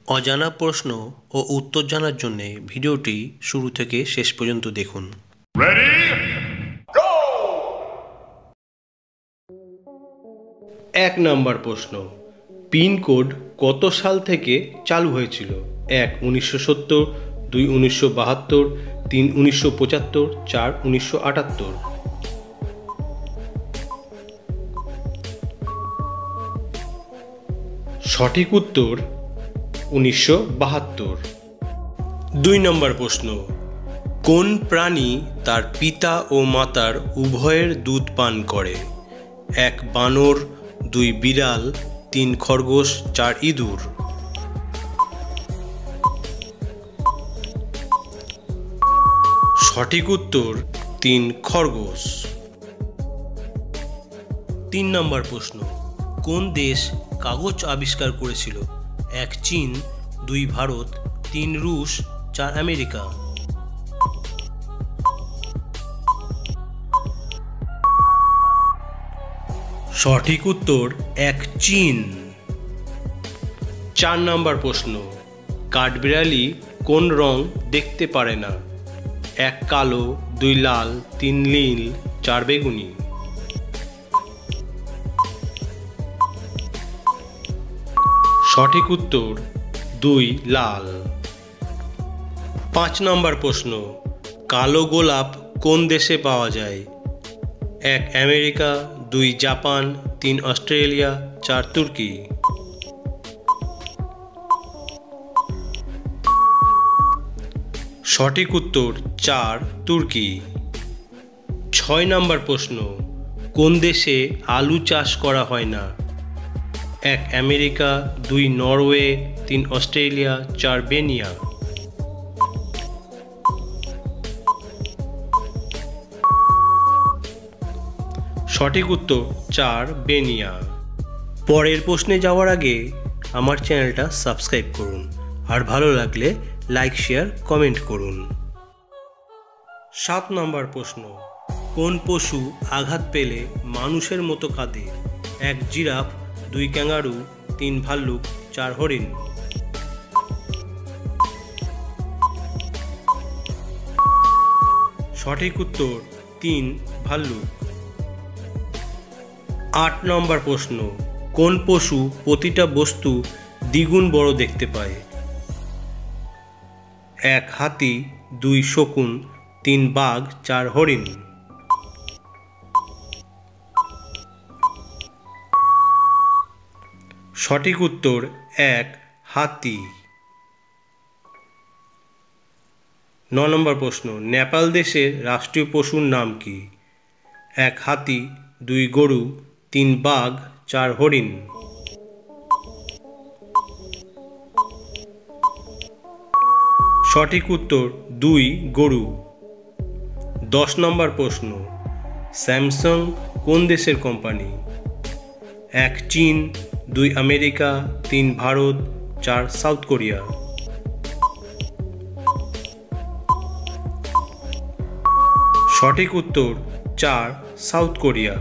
অজানা প্রশ্ন ও উত্তর জানার জন্য ভিডিওটি শুরু থেকে শেষ পর্যন্ত দেখুন। এক নম্বর প্রশ্ন, পিনকোড কত সাল থেকে চালু হয়েছিল? ১ ১৯৭০, ২ ১৯৭২, ৩ ১৯৭৫, ৪ ১৯৭৮। সঠিক উত্তর ১৯৭২। ২ নম্বর প্রশ্ন, কোন প্রাণী তার পিতা ও মাতার উভয়ের দুধ পান করে? ১ বানর, ২ বিড়াল, ৩ খরগোশ, ৪ ইঁদুর। সঠিক উত্তর ৩ খরগোশ। ৩ নম্বর প্রশ্ন, কোন দেশ কাগজ আবিষ্কার করেছিল? ১ চীন, ২ ভারত, ৩ রুশ, ৪ আমেরিকা। সঠিক উত্তর ১ চীন। ৪ নম্বর প্রশ্ন, কাঠবিড়ালি কোন রং দেখতে পারে না? ১ কালো, ২ লাল, ৩ নীল, ৪ বেগুনি। সঠিক উত্তর ২ লাল। ৫ নম্বর প্রশ্ন, কালো গোলাপ কোন দেশে পাওয়া যায়? ১ আমেরিকা, ২ জাপান, ৩ অস্ট্রেলিয়া, ৪ তুর্কি। সঠিক উত্তর ৪ তুর্কি। ৬ নম্বর প্রশ্ন, কোন দেশে আলু চাষ করা হয় না? ১ আমেরিকা, ২ নরওয়ে, ৩ অস্ট্রেলিয়া, ৪ বেনিয়া। সঠিক উত্তর ৪ বেনিয়া। পরের প্রশ্নে যাওয়ার আগে আমার চ্যানেলটা সাবস্ক্রাইব করুন, আর ভালো লাগলে লাইক, শেয়ার, কমেন্ট করুন। ৭ নম্বর প্রশ্ন, কোন পশু আঘাত পেলে মানুষের মতো কাঁদে? ১ জিরাফ, ২ ক্যাঙ্গারু, ৩ ভাল্লুক, ৪ হরিণ। সঠিক উত্তর ৩ ভাল্লুক। ৮ নম্বর প্রশ্ন, কোন পশু প্রতিটা বস্তু দ্বিগুণ বড় দেখতে পায়? ১ হাতি, ২ শকুন, ৩ বাঘ, ৪ হরিণ। সঠিক উত্তর ১ হাতি। ৯ নম্বর প্রশ্ন, নেপাল দেশের রাষ্ট্রীয় পশুর নাম কি? ১ হাতি, ২ গরু, ৩ বাঘ, ৪ হরিণ। সঠিক উত্তর ২ গরু। ১০ নম্বর প্রশ্ন, স্যামসাং কোন দেশের কোম্পানি? ১ চীন, ২ আমেরিকা, ৩ ভারত, ৪ সাউথ কোরিয়া। সঠিক উত্তর ৪ সাউথ কোরিয়া।